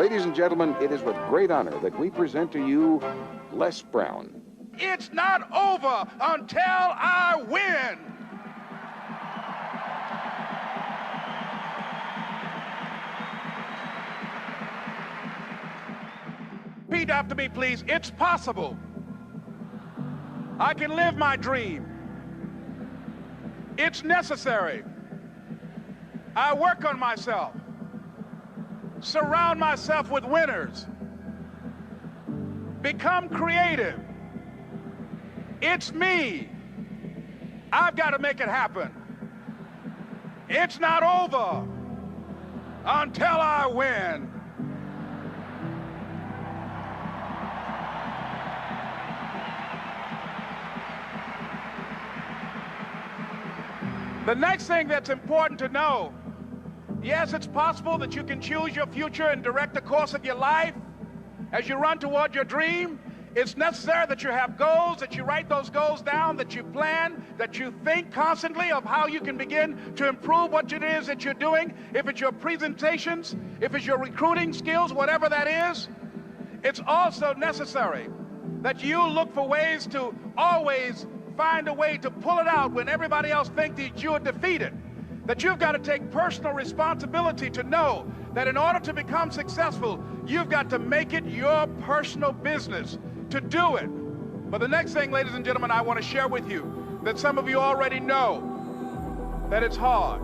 Ladies and gentlemen, it is with great honor that we present to you Les Brown. It's not over until I win. Repeat after me, please. It's possible. I can live my dream. It's necessary. I work on myself. Surround myself with winners. Become creative. It's me. I've got to make it happen. It's not over until I win. The next thing that's important to know, yes, it's possible that you can choose your future and direct the course of your life as you run toward your dream. It's necessary that you have goals, that you write those goals down, that you plan, that you think constantly of how you can begin to improve what it is that you're doing. If it's your presentations, if it's your recruiting skills, whatever that is, it's also necessary that you look for ways to always find a way to pull it out when everybody else thinks that you're defeated. That you've got to take personal responsibility to know that in order to become successful, you've got to make it your personal business to do it. But the next thing, ladies and gentlemen, I want to share with you that some of you already know that it's hard.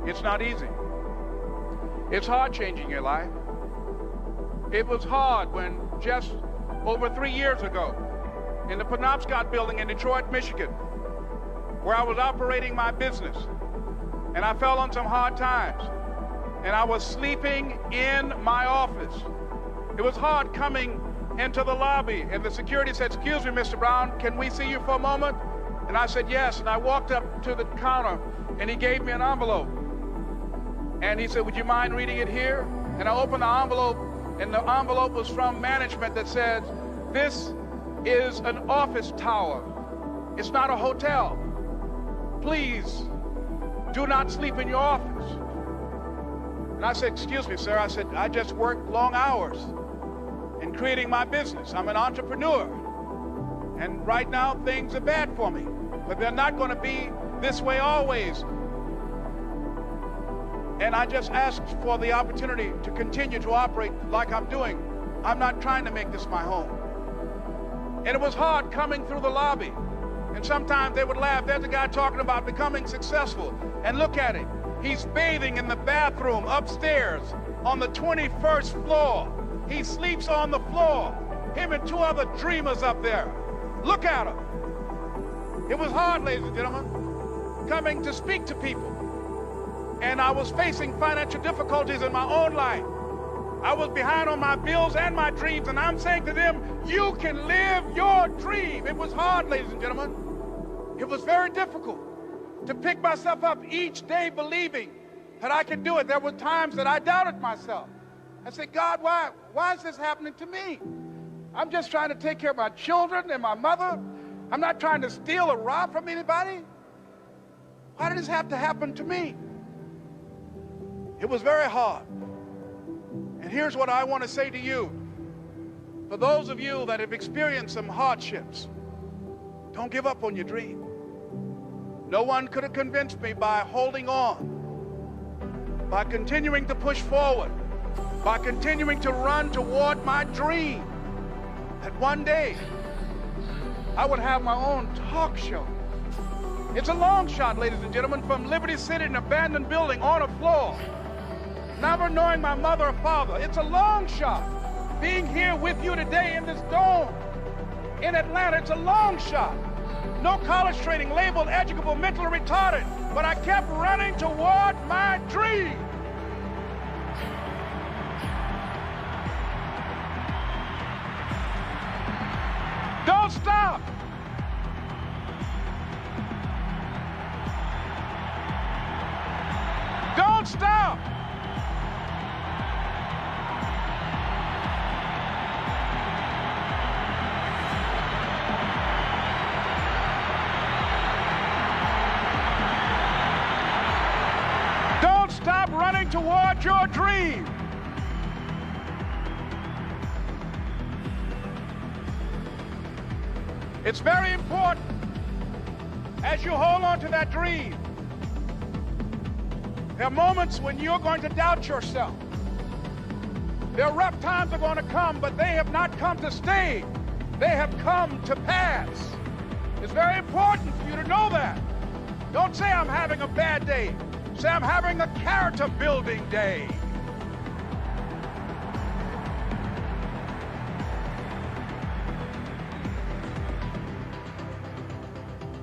It's not easy. It's hard changing your life. It was hard when just over 3 years ago, in the Penobscot building in Detroit, Michigan, where I was operating my business, and I fell on some hard times, and I was sleeping in my office. It was hard coming into the lobby, and the security said, "Excuse me, Mr. Brown, can we see you for a moment?" And I said, "Yes," and I walked up to the counter, and he gave me an envelope, and he said, "Would you mind reading it here?" And I opened the envelope, and the envelope was from management that said, "This is an office tower. It's not a hotel. Please do not sleep in your office." And I said, "Excuse me, sir." I said, "I just work long hours in creating my business. I'm an entrepreneur. And right now things are bad for me, but they're not going to be this way always. And I just asked for the opportunity to continue to operate like I'm doing. I'm not trying to make this my home." And it was hard coming through the lobby. And sometimes they would laugh. There's a guy talking about becoming successful. And look at him. He's bathing in the bathroom upstairs on the 21st floor. He sleeps on the floor. Him and 2 other dreamers up there. Look at him. It was hard, ladies and gentlemen, coming to speak to people. And I was facing financial difficulties in my own life. I was behind on my bills and my dreams, and I'm saying to them, you can live your dream. It was hard, ladies and gentlemen. It was very difficult to pick myself up each day believing that I could do it. There were times that I doubted myself. I said, "God, why is this happening to me? I'm just trying to take care of my children and my mother. I'm not trying to steal or rob from anybody. Why did this have to happen to me?" It was very hard. And here's what I want to say to you. For those of you that have experienced some hardships, don't give up on your dream. No one could have convinced me by holding on, by continuing to push forward, by continuing to run toward my dream, that one day I would have my own talk show. It's a long shot, ladies and gentlemen, from Liberty City, an abandoned building on a floor, never knowing my mother or father. It's a long shot. Being here with you today in this dome in Atlanta, it's a long shot. No college training, labeled educable, mentally retarded, but I kept running toward my dream. Don't stop. Don't stop. Don't stop running going toward your dream. It's very important as you hold on to that dream. There are moments when you're going to doubt yourself. There are rough times are going to come, but they have not come to stay. They have come to pass. It's very important for you to know that. Don't say I'm having a bad day. Say I'm having a character building day.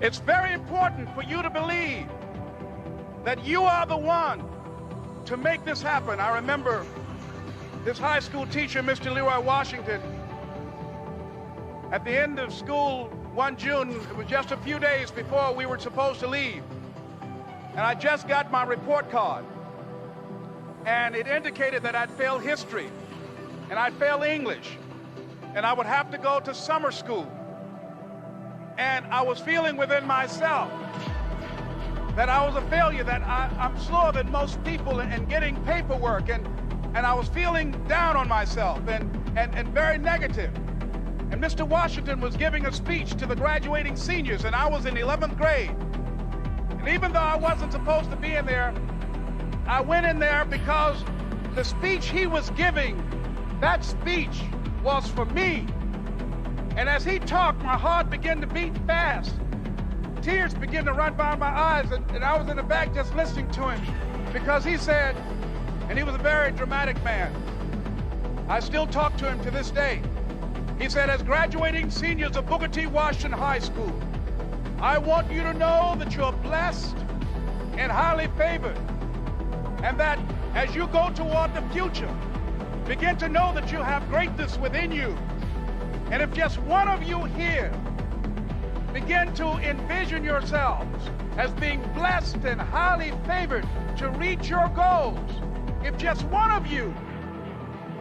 It's very important for you to believe that you are the one to make this happen. I remember this high school teacher, Mr. Leroy Washington, at the end of school one June, it was just a few days before we were supposed to leave, and I just got my report card, and it indicated that I'd failed history, and I'd failed English, and I would have to go to summer school. And I was feeling within myself that I was a failure, that I'm slower than most people in getting paperwork, and I was feeling down on myself and very negative. And Mr. Washington was giving a speech to the graduating seniors, and I was in 11th grade. And even though I wasn't supposed to be in there, I went in there because the speech he was giving, that speech was for me. And as he talked, my heart began to beat fast. Tears began to run down my eyes, and I was in the back just listening to him because he said, and he was a very dramatic man. I still talk to him to this day. He said, as graduating seniors of Booker T. Washington High School, I want you to know that you're blessed and highly favored, and that as you go toward the future, begin to know that you have greatness within you. And if just one of you here begin to envision yourselves as being blessed and highly favored to reach your goals, if just one of you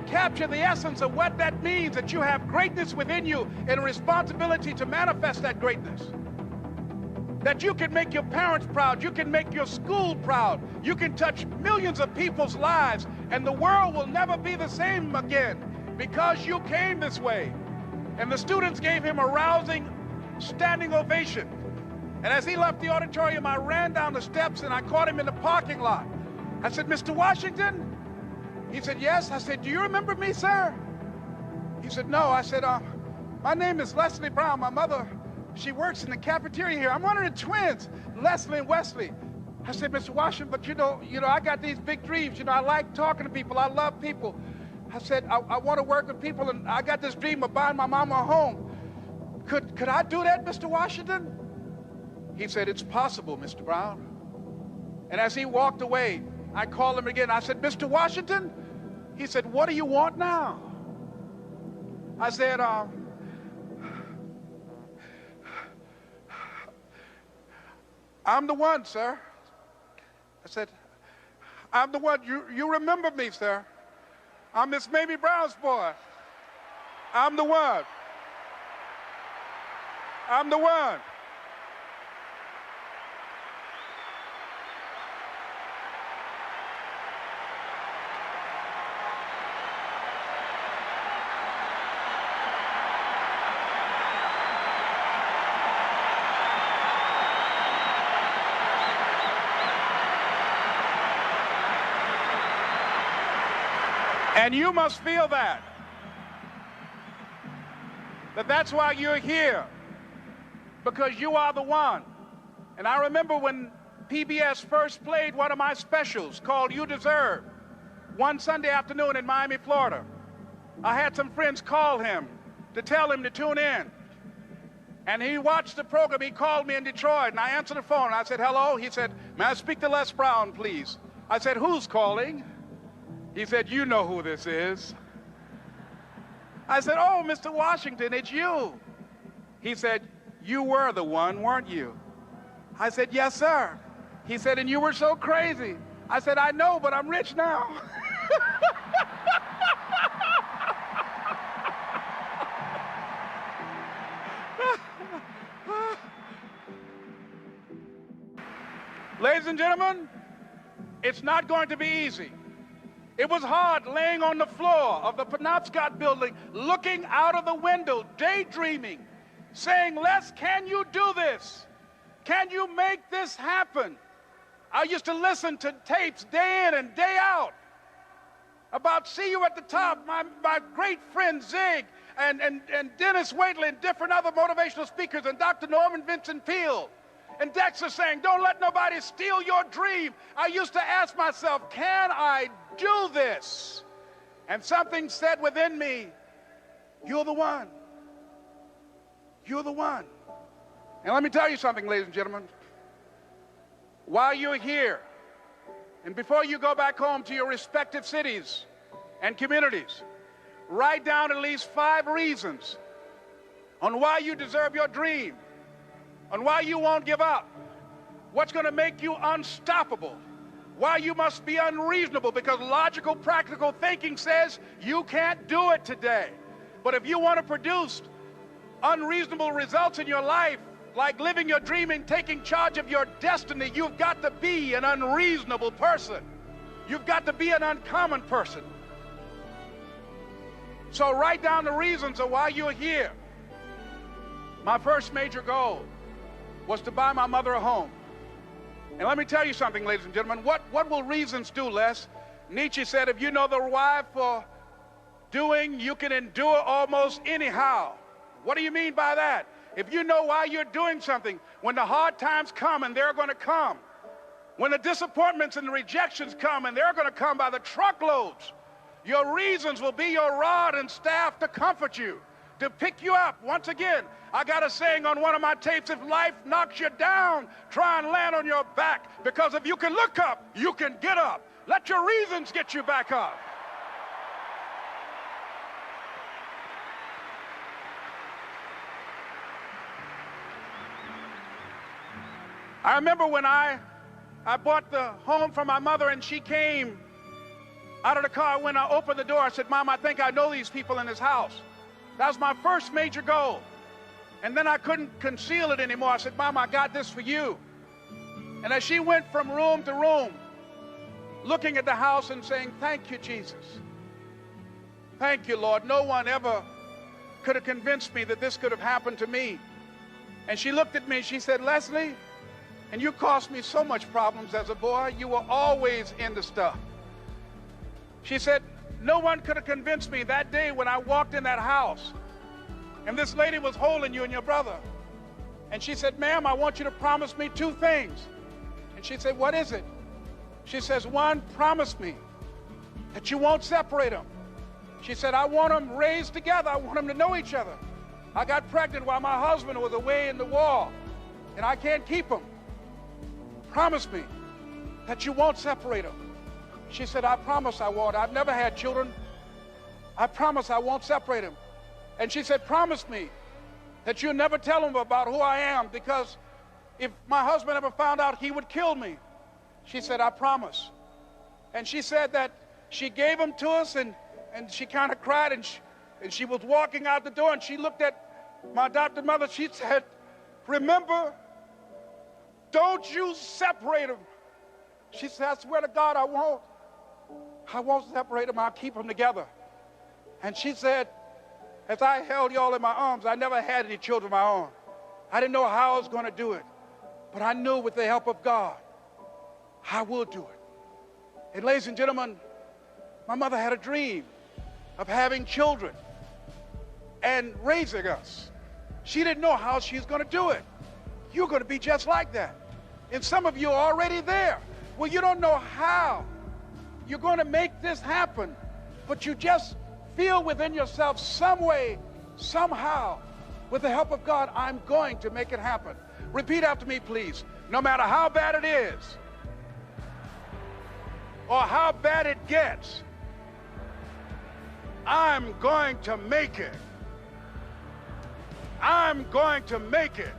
capture the essence of what that means, that you have greatness within you and a responsibility to manifest that greatness, that you can make your parents proud, you can make your school proud, you can touch millions of people's lives, and the world will never be the same again because you came this way. And the students gave him a rousing standing ovation. And as he left the auditorium, I ran down the steps and I caught him in the parking lot. I said, Mr. Washington? He said, yes. I said, do you remember me, sir? He said, no. I said, my name is Leslie Brown. My mother, she works in the cafeteria here. I'm one of the twins, Leslie and Wesley. I said, Mr. Washington, but you know, I got these big dreams. You know, I like talking to people. I love people. I said, I want to work with people, and I got this dream of buying my mama a home. Could I do that, Mr. Washington? He said, it's possible, Mr. Brown. And as he walked away, I called him again. I said, Mr. Washington? He said, what do you want now? I said, I'm the one, sir. I said, I'm the one. You remember me, sir. I'm Miss Mamie Brown's boy. I'm the one. I'm the one. And you must feel that that's why you're here, because you are the one. And I remember when PBS first played one of my specials called You Deserve, one Sunday afternoon in Miami, Florida. I had some friends call him to tell him to tune in. And he watched the program. He called me in Detroit, and I answered the phone. I said, hello. He said, may I speak to Les Brown, please? I said, who's calling? He said, you know who this is. I said, oh, Mr. Washington, it's you. He said, you were the one, weren't you? I said, yes, sir. He said, and you were so crazy. I said, I know, but I'm rich now. Ladies and gentlemen, It's not going to be easy. It was hard laying on the floor of the Penobscot building, looking out of the window, daydreaming, saying, Les, can you do this? Can you make this happen? I used to listen to tapes day in and day out about See You at the Top, my great friend Zig and Dennis Waitley and different other motivational speakers and Dr. Norman Vincent Peale and Dexter saying, don't let nobody steal your dream. I used to ask myself, can I do this? And something said within me, you're the one. You're the one. And let me tell you something, ladies and gentlemen. While you're here, and before you go back home to your respective cities and communities, write down at least 5 reasons on why you deserve your dream, on why you won't give up, what's going to make you unstoppable, why you must be unreasonable, because logical, practical thinking says you can't do it today. But if you want to produce unreasonable results in your life, like living your dream and taking charge of your destiny, you've got to be an unreasonable person. You've got to be an uncommon person. So write down the reasons of why you're here. My first major goal was to buy my mother a home. And let me tell you something, ladies and gentlemen. What will reasons do, Les? Nietzsche said, if you know the why for doing, you can endure almost anyhow. What do you mean by that? If you know why you're doing something, when the hard times come, and they're going to come, when the disappointments and the rejections come, and they're going to come by the truckloads, your reasons will be your rod and staff to comfort you, to pick you up. Once again, I got a saying on one of my tapes, if life knocks you down, try and land on your back, because if you can look up, you can get up. Let your reasons get you back up. I remember when I bought the home for my mother and she came out of the car. When I opened the door, I said, Mom, I think I know these people in this house. That was my first major goal. And then I couldn't conceal it anymore. I said, Mom, I got this for you. And as she went from room to room, looking at the house and saying, thank you, Jesus. Thank you, Lord. No one ever could have convinced me that this could have happened to me. And she looked at me and she said, Leslie, and you caused me so much problems as a boy. You were always into stuff. She said, no one could have convinced me that day when I walked in that house and this lady was holding you and your brother. And she said, ma'am, I want you to promise me 2 things. And she said, what is it? She says, 1, promise me that you won't separate them. She said, I want them raised together. I want them to know each other. I got pregnant while my husband was away in the war, and I can't keep them. Promise me that you won't separate them. She said, I promise I won't. I've never had children. I promise I won't separate them. And she said, promise me that you'll never tell them about who I am, because if my husband ever found out, he would kill me. She said, I promise. And she said that she gave them to us, and she kind of cried, and she was walking out the door, and she looked at my adopted mother. She said, remember, don't you separate them. She said, I swear to God, I won't separate them. I'll keep them together. And she said, as I held y'all in my arms, I never had any children of my own. I didn't know how I was going to do it, but I knew with the help of God, I will do it. And ladies and gentlemen, my mother had a dream of having children and raising us. She didn't know how she was going to do it. You're going to be just like that. And some of you are already there. Well, you don't know how you're going to make this happen, but you just feel within yourself some way, somehow, with the help of God, I'm going to make it happen. Repeat after me, please. No matter how bad it is or how bad it gets, I'm going to make it. I'm going to make it.